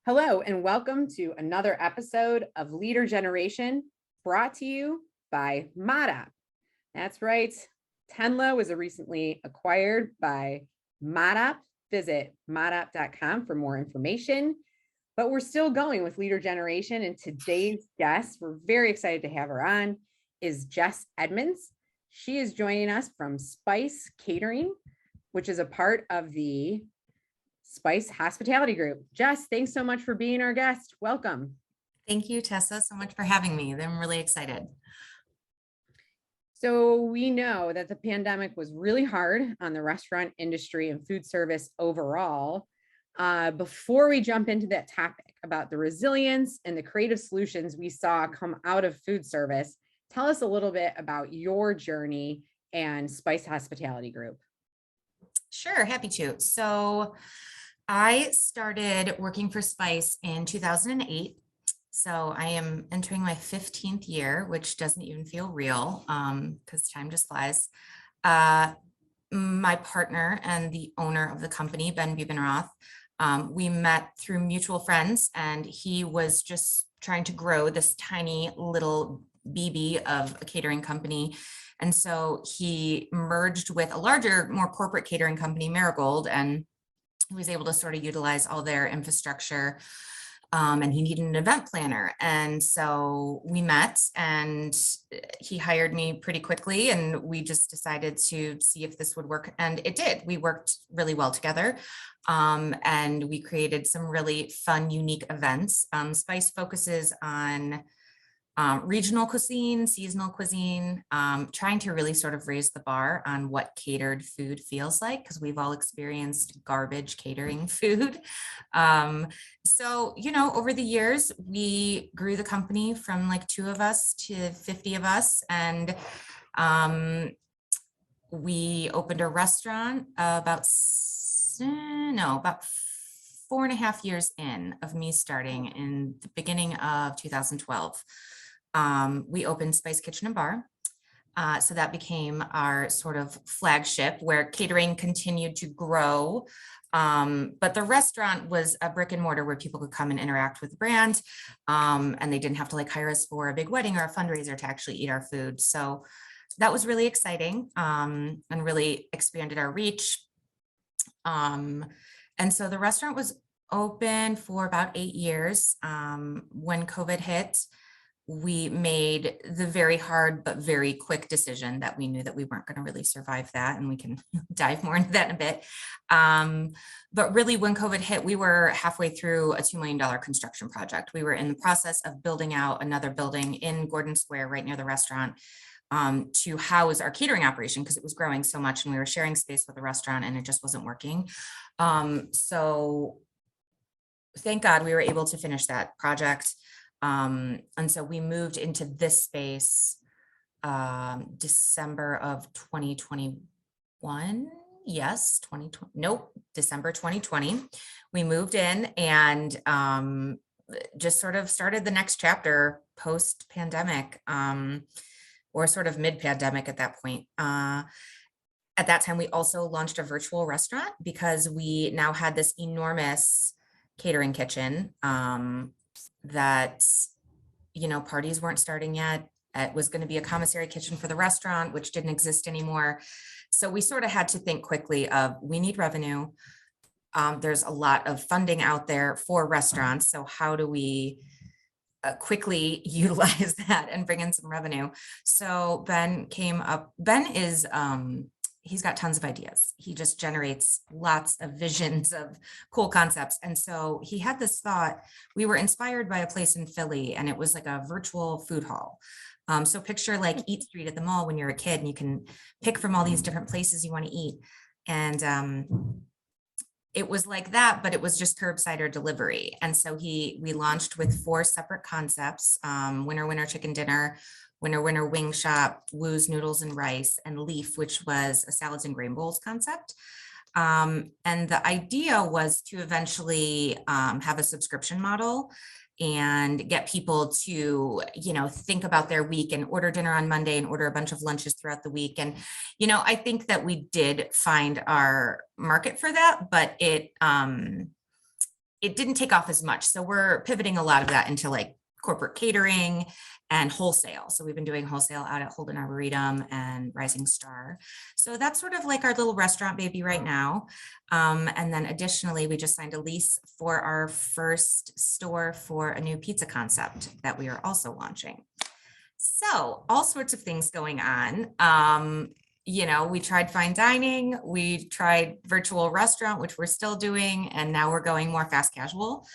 Hello, and welcome to another episode of Leader Generation brought to you by Modap. That's right. Tenlo was recently acquired by Modap. Visit modap.com for more information. But we're still going with Leader Generation, and today's guest, we're very excited to have her on, is Jess Edmonds. She is joining us from Spice Catering, which is a part of the Spice Hospitality Group. Jess, thanks so much for being our guest. Welcome. Thank you, Tessa, so much for having me. I'm really excited. So we know that the pandemic was really hard on the restaurant industry and food service overall. Before we jump into that topic about the resilience and the creative solutions we saw come out of food service, tell us a little bit about your journey and Spice Hospitality Group. Sure, happy to. So I started working for Spice in 2008. So I am entering my 15th year, which doesn't even feel real because time just flies. My partner and the owner of the company, Ben Bubenroth, we met through mutual friends, and he was just trying to grow this tiny little BB of a catering company. And so he merged with a larger, more corporate catering company, Marigold, and he was able to sort of utilize all their infrastructure. And he needed an event planner. And so we met, and he hired me pretty quickly, and we just decided to see if this would work. And it did. We worked really well together. And we created some really fun, unique events. Spice focuses on regional cuisine, seasonal cuisine, trying to really sort of raise the bar on what catered food feels like, because we've all experienced garbage catering food. So, over the years, we grew the company from like 2 of us to 50 of us. And we opened a restaurant about 4.5 years in of me starting in the beginning of 2012. We opened Spice Kitchen and Bar. So that became our sort of flagship, where catering continued to grow. But the restaurant was a brick and mortar where people could come and interact with the brand. And they didn't have to like hire us for a big wedding or a fundraiser to actually eat our food. So that was really exciting, and really expanded our reach. And so the restaurant was open for about 8 years. When COVID hit, we made the very hard but very quick decision that we knew that we weren't going to really survive that, and we can dive more into that in a bit. But really, when COVID hit, we were halfway through a $2 million construction project. We were in the process of building out another building in Gordon Square, right near the restaurant, to house our catering operation, because it was growing so much, and we were sharing space with the restaurant, and it just wasn't working. So thank God we were able to finish that project. And so we moved into this space December of 2021. Yes, 2020. Nope, December 2020. We moved in and just sort of started the next chapter post-pandemic, or sort of mid-pandemic at that point. At that time, we also launched a virtual restaurant, because we now had this enormous catering kitchen that, parties weren't starting yet. It was going to be a commissary kitchen for the restaurant, which didn't exist anymore. So we sort of had to think quickly of, we need revenue. There's a lot of funding out there for restaurants. So how do we quickly utilize that and bring in some revenue? So Ben came up. Ben is, he's got tons of ideas. He just generates lots of visions of cool concepts. And so he had this thought. We were inspired by a place in Philly, and it was like a virtual food hall. So picture like Eat Street at the mall when you're a kid, and you can pick from all these different places you want to eat. And it was like that, but it was just curbside or delivery. And so we launched with 4 separate concepts: Winner Winner Chicken Dinner, Winner Winner Wing Shop, Woo's Noodles and Rice, and Leaf, which was a salads and grain bowls concept. And the idea was to eventually have a subscription model and get people to, think about their week and order dinner on Monday and order a bunch of lunches throughout the week. And, I think that we did find our market for that, but it didn't take off as much. So we're pivoting a lot of that into like corporate catering and wholesale. So we've been doing wholesale out at Holden Arboretum and Rising Star. So that's sort of like our little restaurant baby right now. And then additionally, we just signed a lease for our first store for a new pizza concept that we are also launching. So all sorts of things going on. We tried fine dining, we tried virtual restaurant, which we're still doing, and now we're going more fast casual.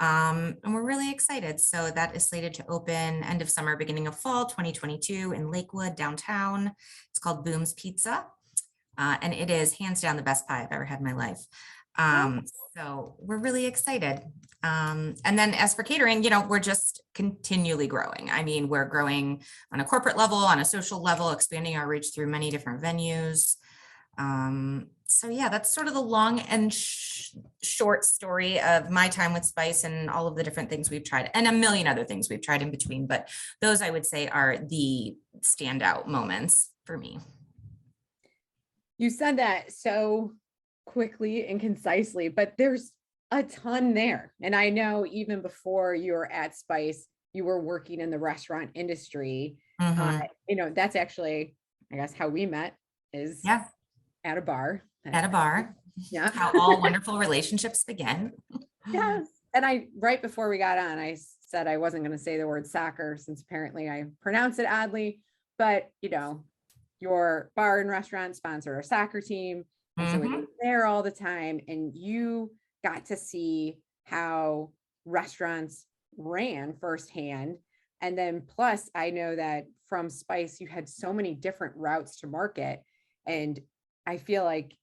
And we're really excited. So that is slated to open end of summer, beginning of fall 2022 in Lakewood downtown. It's called Boom's Pizza. And it is hands down the best pie I've ever had in my life. So we're really excited. And then as for catering, we're just continually growing. I mean, we're growing on a corporate level, on a social level, expanding our reach through many different venues. So yeah, that's sort of the long and short story of my time with Spice and all of the different things we've tried, and a million other things we've tried in between. But those I would say are the standout moments for me. You said that so quickly and concisely, but there's a ton there. And I know even before you were at Spice, you were working in the restaurant industry. That's actually, I guess, how we met is at a bar. At a bar. Yeah. How all wonderful relationships begin. Yes. And right before we got on, I said I wasn't going to say the word soccer since apparently I pronounce it oddly, but your bar and restaurant sponsor a soccer team. And so we were there all the time, and you got to see how restaurants ran firsthand. And then plus I know that from Spice, you had so many different routes to market. And I feel like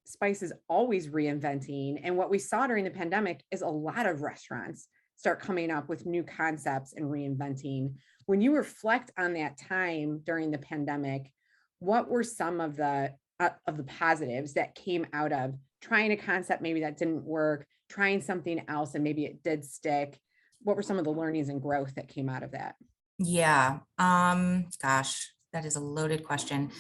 Spice is always reinventing. And what we saw during the pandemic is a lot of restaurants start coming up with new concepts and reinventing. When you reflect on that time during the pandemic, what were some of the positives that came out of trying a concept maybe that didn't work, trying something else and maybe it did stick? What were some of the learnings and growth that came out of that? Yeah. Gosh, that is a loaded question.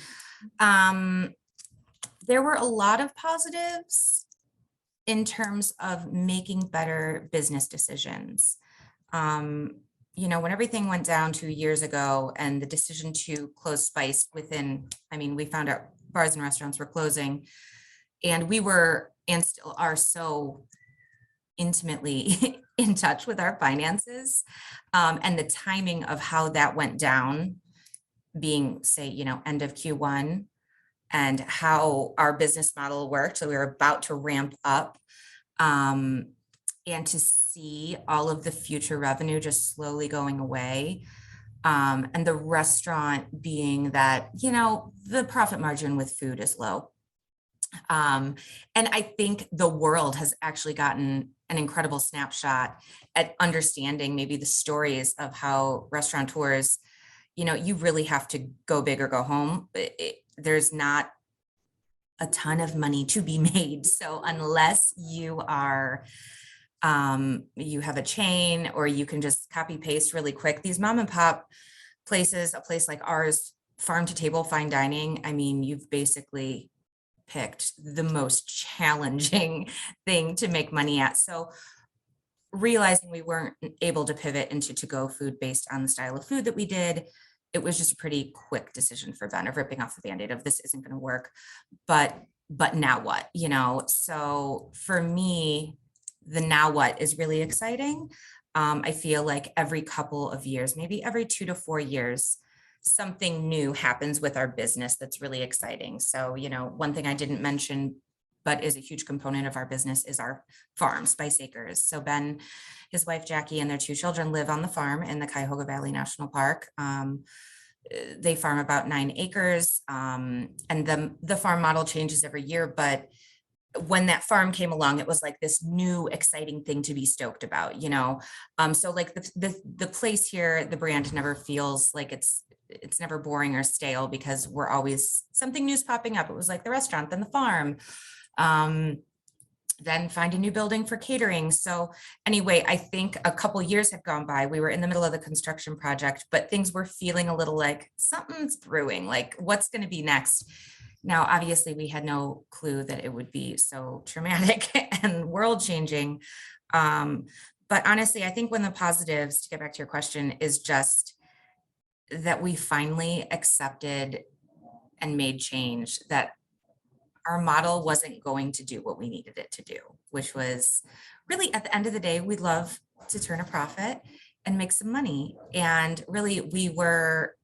There were a lot of positives in terms of making better business decisions. When everything went down 2 years ago and the decision to close Spice we found out bars and restaurants were closing, and we were and still are so intimately in touch with our finances, and the timing of how that went down being, say, end of Q1, and how our business model worked. So we were about to ramp up, and to see all of the future revenue just slowly going away. And the restaurant being that, the profit margin with food is low. And I think the world has actually gotten an incredible snapshot at understanding maybe the stories of how restaurateurs, you really have to go big or go home. There's not a ton of money to be made. So unless you are, you have a chain, or you can just copy paste really quick, these mom and pop places, a place like ours, farm to table fine dining, you've basically picked the most challenging thing to make money at. So realizing we weren't able to pivot into to-go food based on the style of food that we did, it was just a pretty quick decision for Ben of ripping off the Band-Aid of this isn't going to work, but now what, So for me, the now what is really exciting. I feel like every couple of years, maybe every 2 to 4 years, something new happens with our business that's really exciting. So, one thing I didn't mention, but is a huge component of our business, is our farm, Spice Acres. So Ben, his wife Jackie, and their 2 children live on the farm in the Cuyahoga Valley National Park. They farm about 9 acres, and the farm model changes every year. But when that farm came along, it was like this new exciting thing to be stoked about, So like the place here, the brand never feels like it's never boring or stale, because we're always something new's popping up. It was like the restaurant, then the farm, then find a new building for catering. So anyway, I think a couple years have gone by. We were in the middle of the construction project, but things were feeling a little like something's brewing, like what's going to be next? Now, obviously, we had no clue that it would be so traumatic and world changing. But honestly, I think one of the positives, to get back to your question, is just that we finally accepted and made change, that our model wasn't going to do what we needed it to do, which was really, at the end of the day, we'd love to turn a profit and make some money. And really, we were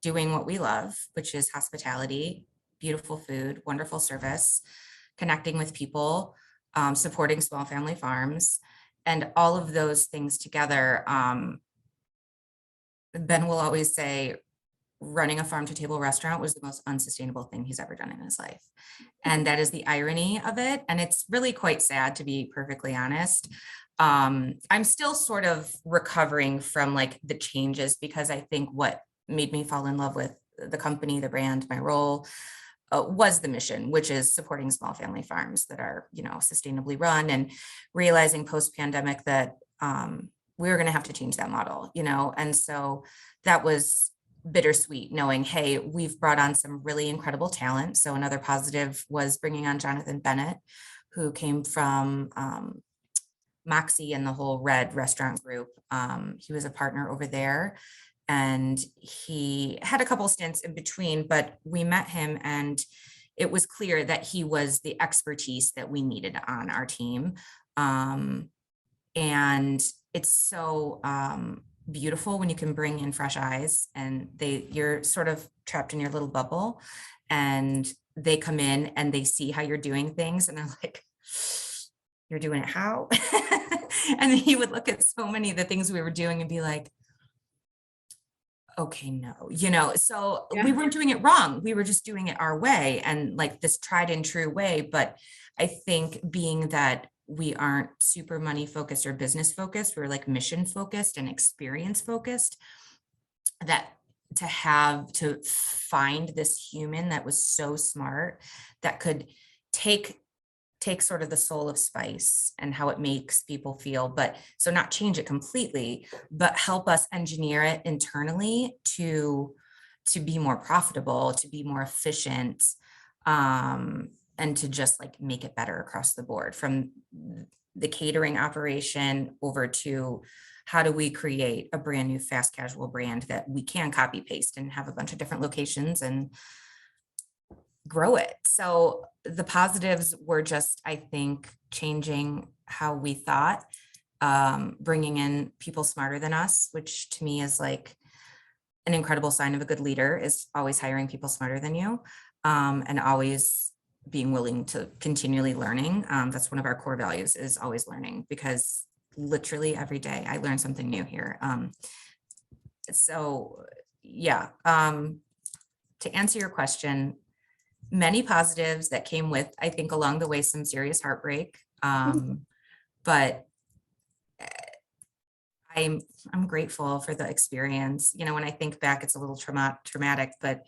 doing what we love, which is hospitality, beautiful food, wonderful service, connecting with people, supporting small family farms, and all of those things together. Ben will always say, running a farm to table restaurant was the most unsustainable thing he's ever done in his life. And that is the irony of it. And it's really quite sad, to be perfectly honest. I'm still sort of recovering from like the changes, because I think what made me fall in love with the company, the brand, my role, was the mission, which is supporting small family farms that are, sustainably run, and realizing post-pandemic that we were going to have to change that model, and so that was bittersweet, knowing, hey, we've brought on some really incredible talent. So another positive was bringing on Jonathan Bennett, who came from Moxie and the whole Red restaurant group. He was a partner over there, and he had a couple stints in between, but we met him and it was clear that he was the expertise that we needed on our team. And it's so beautiful when you can bring in fresh eyes, and you're sort of trapped in your little bubble, and they come in and they see how you're doing things and they're like, you're doing it how? And then he would look at so many of the things we were doing and be like, okay, no, so we weren't doing it wrong. We were just doing it our way, and like this tried and true way. But I think, being that we aren't super money focused or business focused, we're like mission focused and experience focused, that to find this human that was so smart, that could take sort of the soul of spice and how it makes people feel, but so not change it completely, but help us engineer it internally to be more profitable, to be more efficient, and to just like make it better across the board, from the catering operation over to how do we create a brand new fast casual brand that we can copy paste and have a bunch of different locations and grow it. So the positives were just, I think, changing how we thought, bringing in people smarter than us, which to me is like an incredible sign of a good leader, is always hiring people smarter than you, and always being willing to continually learning. That's one of our core values, is always learning, because literally every day I learn something new here. So yeah, to answer your question, many positives that came with, I think, along the way, some serious heartbreak. But I'm grateful for the experience. When I think back, it's a little traumatic, but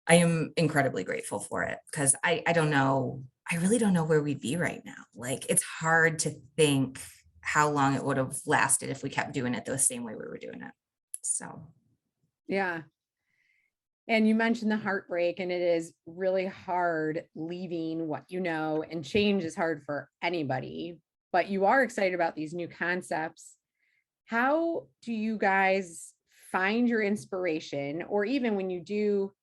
I am incredibly grateful for it, because I don't know, I really don't know where we'd be right now. Like, it's hard to think how long it would have lasted if we kept doing it the same way we were doing it. So yeah. And you mentioned the heartbreak, and it is really hard leaving what you know, and change is hard for anybody, but you are excited about these new concepts. How do you guys find your inspiration, or even when you do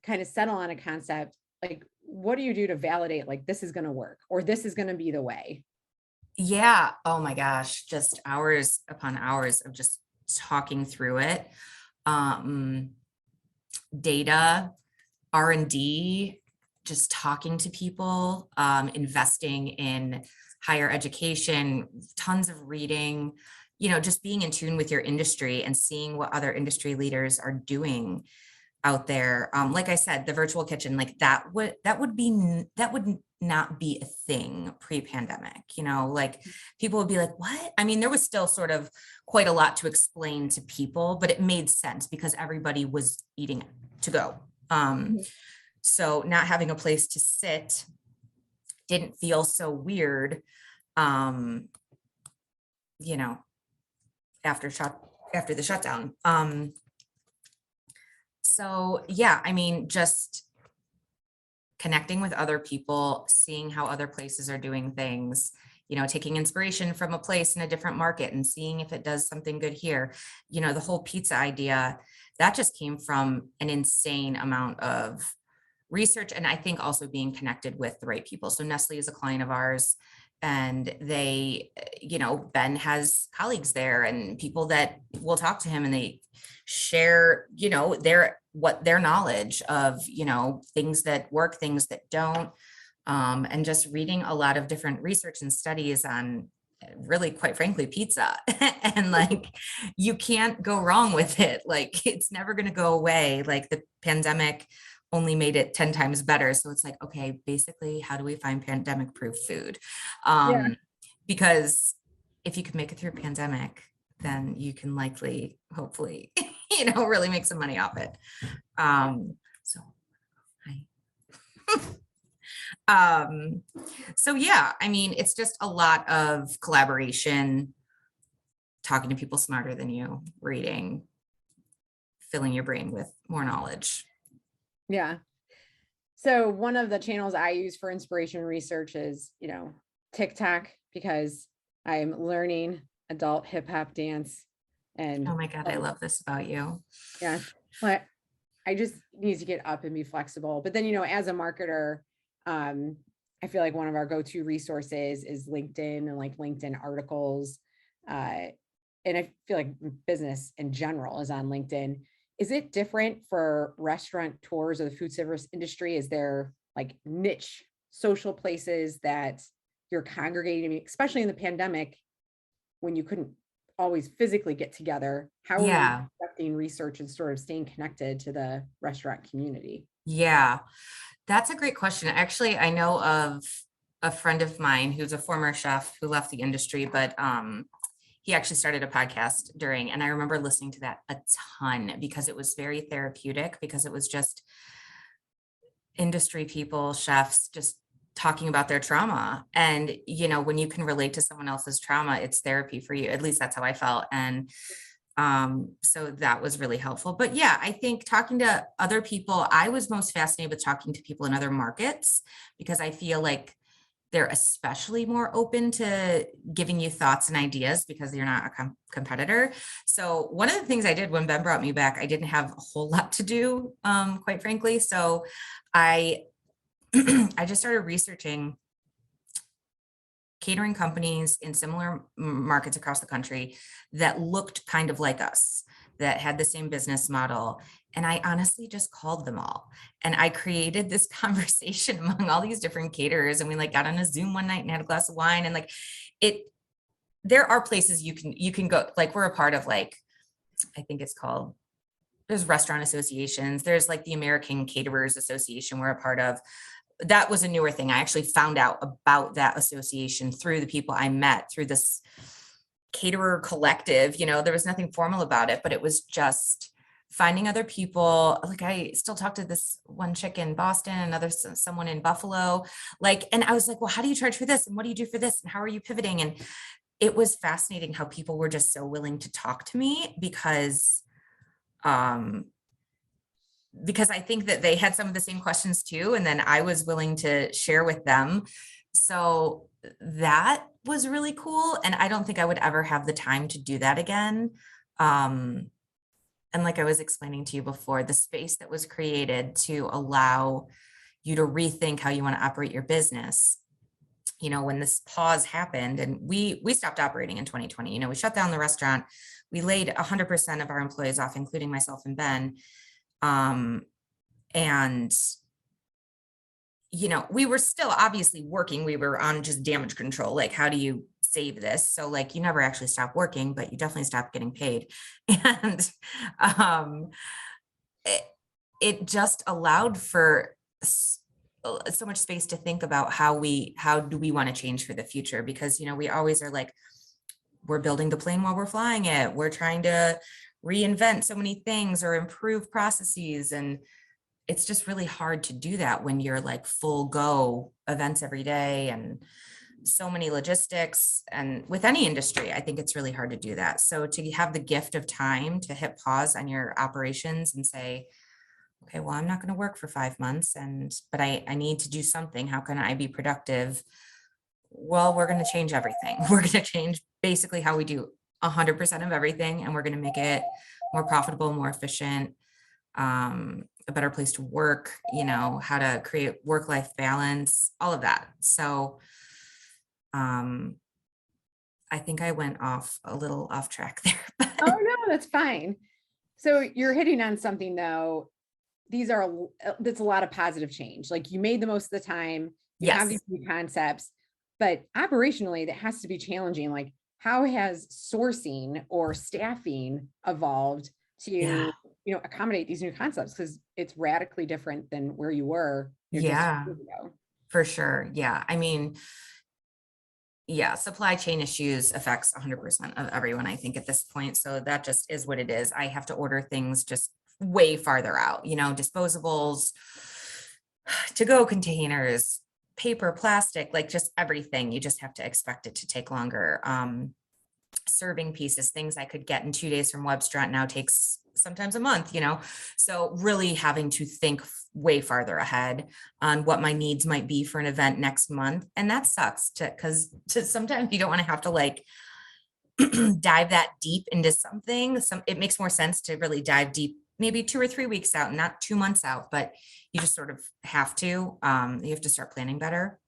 kind of settle on a concept, like what do you do to validate, like, this is going to work, or this is going to be the way? yeah, oh my gosh, just hours upon hours of just talking through it. Data, R&D, just talking to people, investing in higher education, tons of reading, just being in tune with your industry and seeing what other industry leaders are doing out there. Like I said, the virtual kitchen, like that would not be a thing pre-pandemic, like people would be like, what? I mean, there was still sort of quite a lot to explain to people, but it made sense because everybody was eating to go. So not having a place to sit didn't feel so weird, after the shutdown. So yeah, I mean, just connecting with other people, seeing how other places are doing things, taking inspiration from a place in a different market and seeing if it does something good here. The whole pizza idea, that just came from an insane amount of research. And I think also being connected with the right people. So Nestle is a client of ours, and they, Ben has colleagues there and people that will talk to him, and they share, their knowledge of, things that work, things that don't. And just reading a lot of different research and studies on, really, quite frankly, pizza. And like, you can't go wrong with it. Like, it's never going to go away. Like, the pandemic only made it 10 times better. So it's like, okay, basically, how do we find pandemic proof food? Yeah. Because if you can make it through a pandemic, then you can likely, hopefully, really make some money off it. So hi. So yeah, I mean, it's just a lot of collaboration, talking to people smarter than you, reading, filling your brain with more knowledge. Yeah. So one of the channels I use for inspiration research is, TikTok, because I'm learning adult hip hop dance. And Oh my God, I love this about you. yeah, but I just need to get up and be flexible. But then, as a marketer, I feel like one of our go-to resources is LinkedIn and like LinkedIn articles. And I feel like business in general is on LinkedIn. Is it different for restaurant tours or the food service industry? Is there like niche social places that you're congregating, especially in the pandemic when you couldn't always physically get together? How are you conducting research and sort of staying connected to the restaurant community? Yeah, that's a great question. Actually, I know of a friend of mine who's a former chef who left the industry, but he actually started a podcast during, and I remember listening to that a ton because it was very therapeutic, because it was just industry people, chefs, just talking about their trauma. And, when you can relate to someone else's trauma, it's therapy for you. At least that's how I felt. And so that was really helpful. But yeah, I think talking to other people, I was most fascinated with talking to people in other markets, because I feel like they're especially more open to giving you thoughts and ideas because you're not a competitor. So one of the things I did when Ben brought me back, I didn't have a whole lot to do, quite frankly. So I I just started researching catering companies in similar markets across the country that looked kind of like us, that had the same business model. And I honestly just called them all. And I created this conversation among all these different caterers. And we like got on a Zoom one night and had a glass of wine. And like there are places you can go, like we're a part of, like, I think it's called, there's restaurant associations. There's like the American Caterers Association we're a part of. That was a newer thing. I actually found out about that association through the people I met through this caterer collective. There was nothing formal about it, but it was just finding other people. Like, I still talk to this one chick in Boston, someone in Buffalo, like, and I was like, well, how do you charge for this? And what do you do for this? And how are you pivoting? And it was fascinating how people were just so willing to talk to me, because I think that they had some of the same questions too. And then I was willing to share with them. So that was really cool. And I don't think I would ever have the time to do that again. And like I was explaining to you before, the space that was created to allow you to rethink how you want to operate your business. When this pause happened and we stopped operating in 2020, we shut down the restaurant, we laid 100% of our employees off, including myself and Ben. And, we were still obviously working. We were on just damage control. Like, how do you save this? So like, you never actually stop working, but you definitely stop getting paid. And, it just allowed for so much space to think about how do we want to change for the future? Because, we always are like, we're building the plane while we're flying it. We're trying to reinvent so many things or improve processes. And it's just really hard to do that when you're like full go events every day and so many logistics. And with any industry, I think it's really hard to do that. So to have the gift of time to hit pause on your operations and say, okay, well, I'm not going to work for 5 months but I need to do something. How can I be productive? Well, we're going to change everything. We're going to change basically how we do 100% of everything. And we're going to make it more profitable, more efficient, a better place to work, how to create work-life balance, all of that. So, I think I went a little off track there. Oh, no, that's fine. So you're hitting on something though. That's a lot of positive change. Like you made the most of the time, you have these Yes. new concepts, but operationally that has to be challenging. Like how has sourcing or staffing evolved Yeah. to, accommodate these new concepts? Because it's radically different than where you were, just Yeah, years ago. for sure. Yeah. I mean, yeah, supply chain issues affects 100% of everyone, I think, at this point. So that just is what it is. I have to order things just way farther out, disposables, to-go containers, paper, plastic, like just everything. You just have to expect it to take longer. Serving pieces, things I could get in 2 days from Webstrat now takes sometimes a month, so really having to think way farther ahead on what my needs might be for an event next month. And that sucks because sometimes you don't want to have to like dive that deep into something. It makes more sense to really dive deep, maybe 2 or 3 weeks out, not 2 months out, but you just sort of have to, you have to start planning better.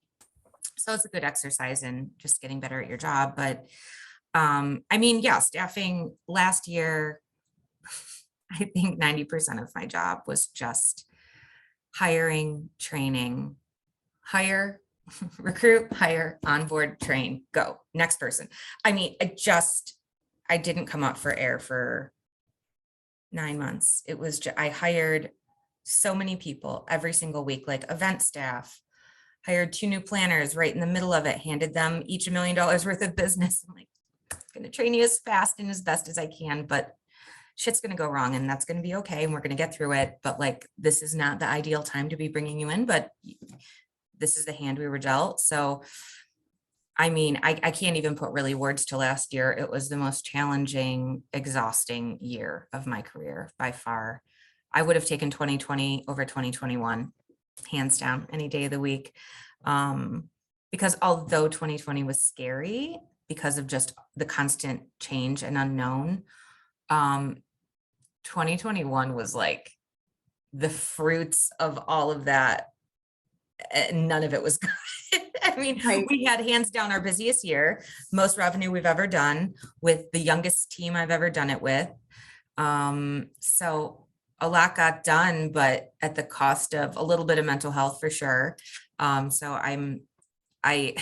So it's a good exercise in just getting better at your job. But I mean, yeah, staffing last year, I think 90% of my job was just hiring, training, hire, recruit, hire, onboard, train, go, next person. I mean, I didn't come up for air for 9 months. It was, I hired so many people every single week, like event staff, hired 2 new planners right in the middle of it, handed them each $1 million worth of business. I'm like, going to train you as fast and as best as I can, but shit's going to go wrong and that's going to be okay. And we're going to get through it. But like, this is not the ideal time to be bringing you in, but this is the hand we were dealt. So, I mean, I can't even put really words to last year. It was the most challenging, exhausting year of my career by far. I would have taken 2020 over 2021, hands down, any day of the week. Because although 2020 was scary because of just the constant change and unknown, 2021 was like the fruits of all of that. And none of it was good. I mean, Right. we had hands down our busiest year, most revenue we've ever done, with the youngest team I've ever done it with. So a lot got done, but at the cost of a little bit of mental health for sure. So I,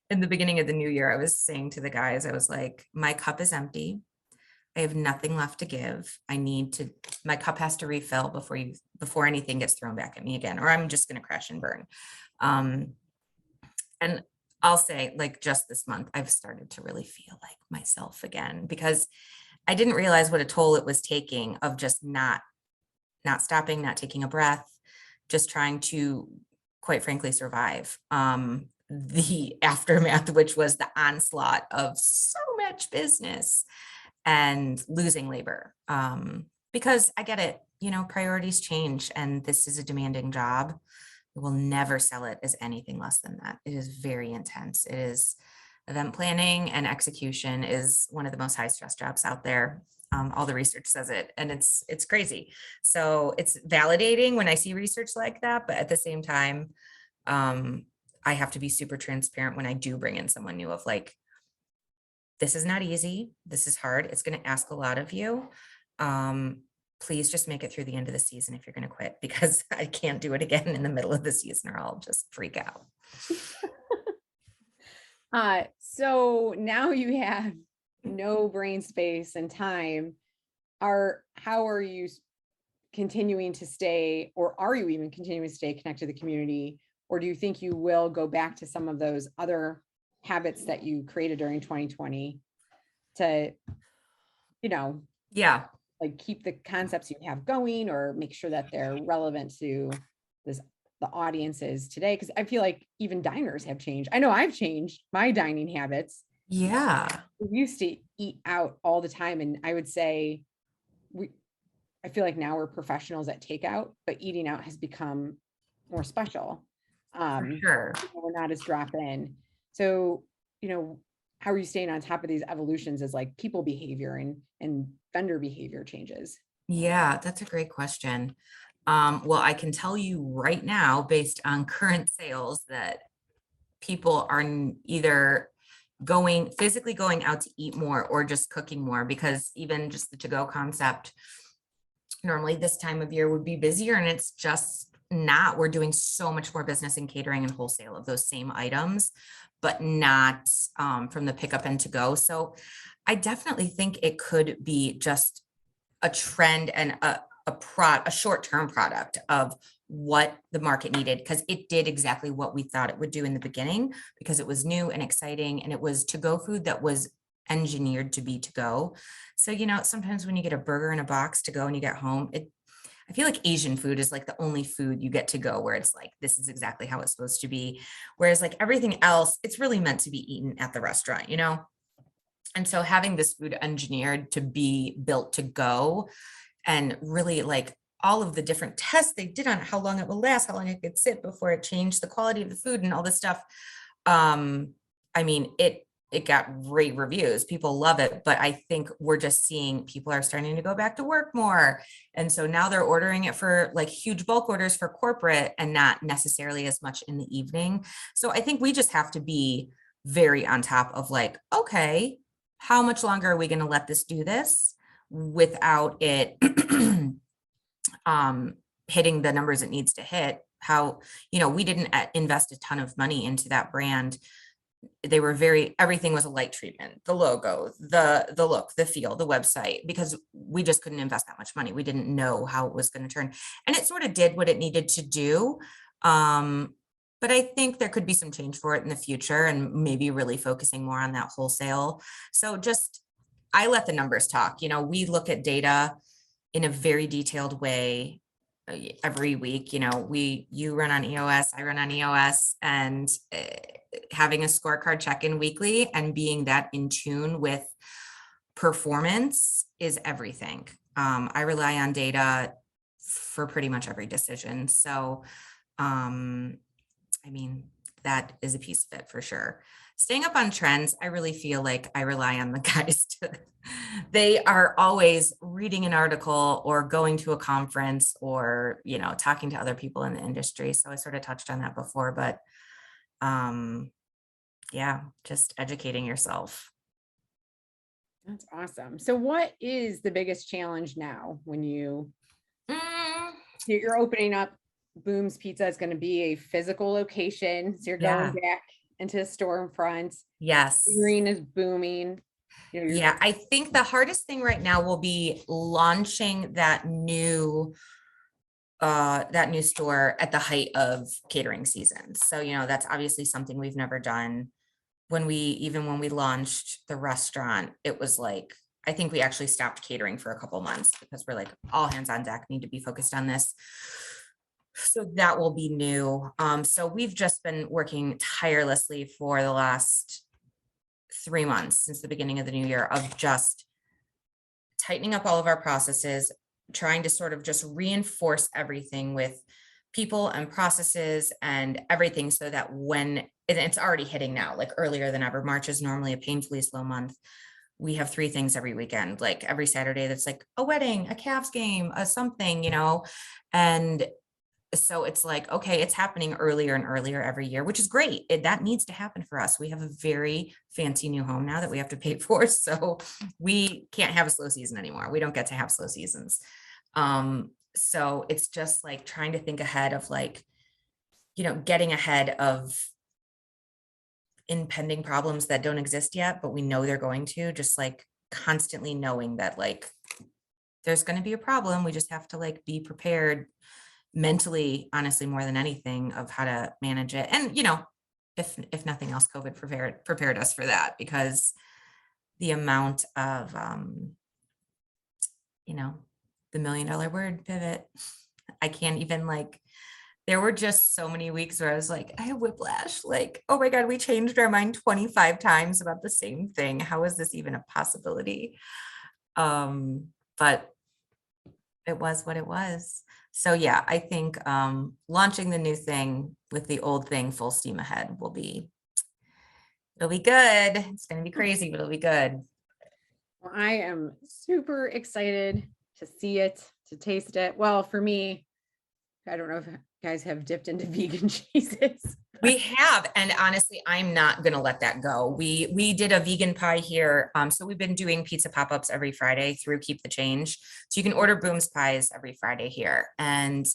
in the beginning of the new year, I was saying to the guys, I was like, my cup is empty. I have nothing left to give. My cup has to refill before anything gets thrown back at me again, or I'm just going to crash and burn. And I'll say, like, just this month, I've started to really feel like myself again, because I didn't realize what a toll it was taking of just not stopping, not taking a breath, just trying to, quite frankly, survive. The aftermath, which was the onslaught of so much business and losing labor. Because I get it, priorities change and this is a demanding job. We will never sell it as anything less than that. It is very intense. It is event planning and execution is one of the most high stress jobs out there. All the research says it, and it's crazy. So it's validating when I see research like that, but at the same time, I have to be super transparent when I do bring in someone new of like, this is not easy. This is hard. It's going to ask a lot of you. Please just make it through the end of the season if you're going to quit, because I can't do it again in the middle of the season or I'll just freak out. So now you have no brain space and time. How are you continuing to stay, or are you even continuing to stay connected to the community? Or do you think you will go back to some of those other habits that you created during 2020 to, Yeah. like keep the concepts you have going, or make sure that they're relevant to the audiences today? Because I feel like even diners have changed. I know I've changed my dining habits. Yeah. We used to eat out all the time, and I would say I feel like now we're professionals at takeout, but eating out has become more special. For sure. We're not as drop in. So, how are you staying on top of these evolutions as like people behavior and vendor behavior changes? Yeah, that's a great question. Well, I can tell you right now, based on current sales, that people are either physically going out to eat more or just cooking more, because even just the to-go concept, normally this time of year would be busier, and it's just not. We're doing so much more business in catering and wholesale of those same items, but not from the pickup and to go. So I definitely think it could be just a trend and a short-term product of what the market needed, because it did exactly what we thought it would do in the beginning, because it was new and exciting, and it was to-go food that was engineered to be to go. So, sometimes when you get a burger in a box to go and you get home, I feel like Asian food is like the only food you get to go where it's like, this is exactly how it's supposed to be. Whereas like everything else, it's really meant to be eaten at the restaurant, And so having this food engineered to be built to go, and really like all of the different tests they did on how long it will last, how long it could sit before it changed the quality of the food and all this stuff. I mean, it got great reviews. People love it, but I think we're just seeing people are starting to go back to work more. And so now they're ordering it for like huge bulk orders for corporate and not necessarily as much in the evening. So I think we just have to be very on top of like, okay, how much longer are we going to let this do this without it hitting the numbers it needs to hit? How, we didn't invest a ton of money into that brand. They were everything was a light treatment, the logo, the look, the feel, the website, because we just couldn't invest that much money. We didn't know how it was going to turn, and it sort of did what it needed to do. But I think there could be some change for it in the future, and maybe really focusing more on that wholesale. So I let the numbers talk. We look at data in a very detailed way every week. You run on EOS, I run on EOS, and having a scorecard check-in weekly and being that in tune with performance is everything. I rely on data for pretty much every decision. So, I mean, that is a piece of it for sure. Staying up on trends, I really feel like I rely on the guys they are always reading an article or going to a conference or, talking to other people in the industry. So I sort of touched on that before, but yeah, just educating yourself. That's awesome. So what is the biggest challenge now when you're opening up Boom's Pizza? Is going to be a physical location. So you're going back into the storefront. Yes. Green is booming. Yeah, I think the hardest thing right now will be launching that new store at the height of catering season. So, that's obviously something we've never done. When we launched the restaurant, it was like, I think we actually stopped catering for a couple months because we're like, all hands on deck, need to be focused on this. So that will be new. So we've just been working tirelessly for the last 3 months since the beginning of the new year of just tightening up all of our processes, trying to sort of just reinforce everything with people and processes and everything, so that when it's already hitting now, like earlier than ever. March is normally a painfully slow month. We have 3 things every weekend, like every Saturday, that's like a wedding, a Cavs game, a something, and so it's like, okay, it's happening earlier and earlier every year, which is great. That needs to happen for us. We have a very fancy new home now that we have to pay for. So we can't have a slow season anymore. We don't get to have slow seasons. So it's just like trying to think ahead of like, getting ahead of impending problems that don't exist yet, but we know they're going to, just like constantly knowing that like, there's going to be a problem. We just have to like be prepared mentally, honestly, more than anything, of how to manage it. And, if nothing else, COVID prepared us for that, because the amount of, the $1 million word, pivot, I can't even there were just so many weeks where I was like, I have whiplash, like, oh my God, we changed our mind 25 times about the same thing. How is this even a possibility? But It was what it was. So yeah, I think launching the new thing with the old thing full steam ahead it'll be good. It's gonna be crazy, but it'll be good. Well, I am super excited to see it, to taste it. Well, for me, I don't know if you guys have dipped into vegan cheeses. We have, and honestly, I'm not gonna let that go. We did a vegan pie here. So we've been doing pizza pop-ups every Friday through Keep the Change. So you can order Boom's pies every Friday here. And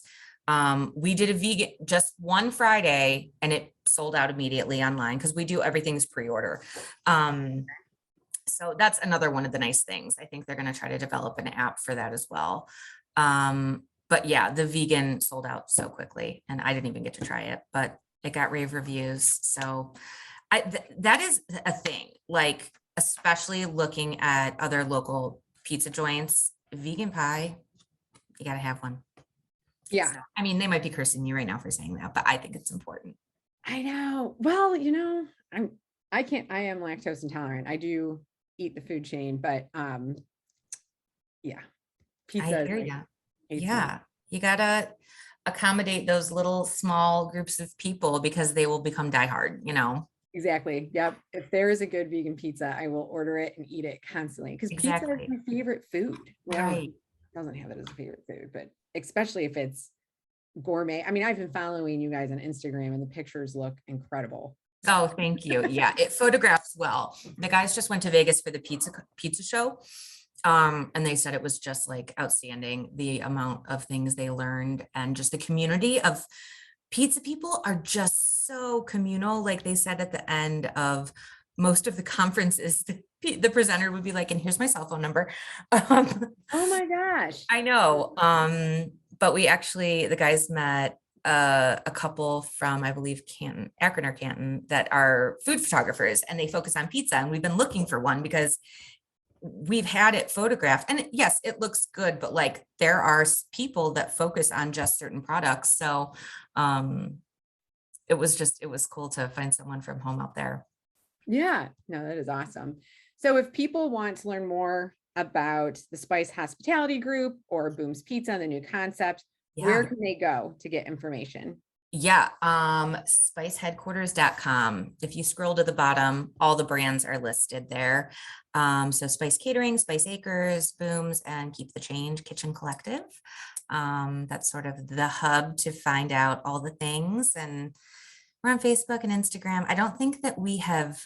we did a vegan just one Friday and it sold out immediately online because we do everything's pre-order. So that's another one of the nice things. I think they're gonna try to develop an app for that as well. But yeah, the vegan sold out so quickly and I didn't even get to try it, but it got rave reviews. So that is a thing, like, especially looking at other local pizza joints, vegan pie, you gotta have one. Yeah, So, I mean, they might be cursing me right now for saying that, but I think it's important. I know. Well, I am lactose intolerant. I do eat the food chain, but yeah, pizza I is hear like ya. A to Z. Yeah, you gotta accommodate those little small groups of people because they will become diehard, you know? Exactly. Yep. If there is a good vegan pizza, I will order it and eat it constantly because pizza is Exactly. my favorite food. Well, Right. doesn't have it as a favorite food, but especially if it's gourmet. I mean, I've been following you guys on Instagram and the pictures look incredible. Oh, thank you. Yeah, it photographs well. The guys just went to Vegas for the pizza show. And they said it was just like outstanding, the amount of things they learned and just the community of pizza people are just so communal. Like they said at the end of most of the conferences, the presenter would be like, and here's my cell phone number. Um, Oh my gosh. I know. But we actually, the guys met a couple from, I believe, Canton, Akron or Canton, that are food photographers and they focus on pizza. And we've been looking for one because we've had it photographed. And yes, it looks good, but like there are people that focus on just certain products. So it was cool to find someone from home out there. Yeah, no, that is awesome. So if people want to learn more about the Spice Hospitality Group or Boom's Pizza and the new concept, where Yeah. can they go to get information? Yeah, spiceheadquarters.com. If you scroll to the bottom, all the brands are listed there. So Spice Catering, Spice Acres, Booms, and Keep the Change Kitchen Collective. That's sort of the hub to find out all the things. And we're on Facebook and Instagram. I don't think that we have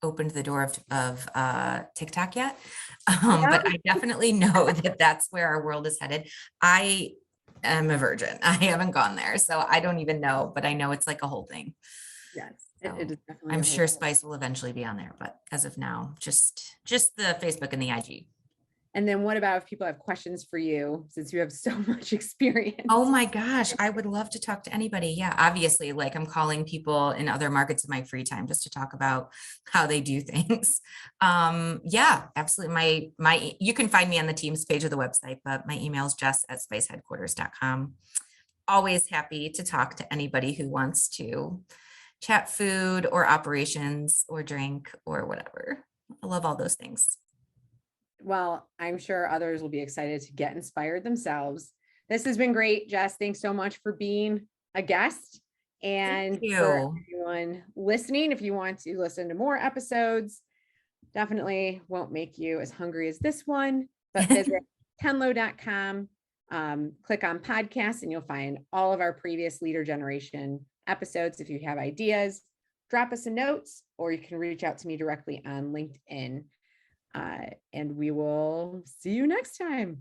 opened the door of TikTok yet, but I definitely know that that's where our world is headed. I am a virgin. I haven't gone there, so I don't even know, but I know it's like a whole thing. Yes, So it is definitely I'm a whole sure Spice will eventually be on there, but as of now, just the Facebook and the IG. And then what about if people have questions for you, since you have so much experience? Oh my gosh, I would love to talk to anybody. Yeah, obviously, like I'm calling people in other markets in my free time just to talk about how they do things. Yeah, absolutely. My you can find me on the Teams page of the website, but my email is jess@spiceheadquarters.com. Always happy to talk to anybody who wants to chat food or operations or drink or whatever. I love all those things. Well, I'm sure others will be excited to get inspired themselves. This has been great, Jess. Thanks so much for being a guest. Thank And for you. everyone listening, if you want to listen to more episodes, definitely won't make you as hungry as this one, but visit tenlo.com, click on podcasts, and you'll find all of our previous Leader Generation episodes. If you have ideas, drop us a note, or you can reach out to me directly on LinkedIn. And we will see you next time.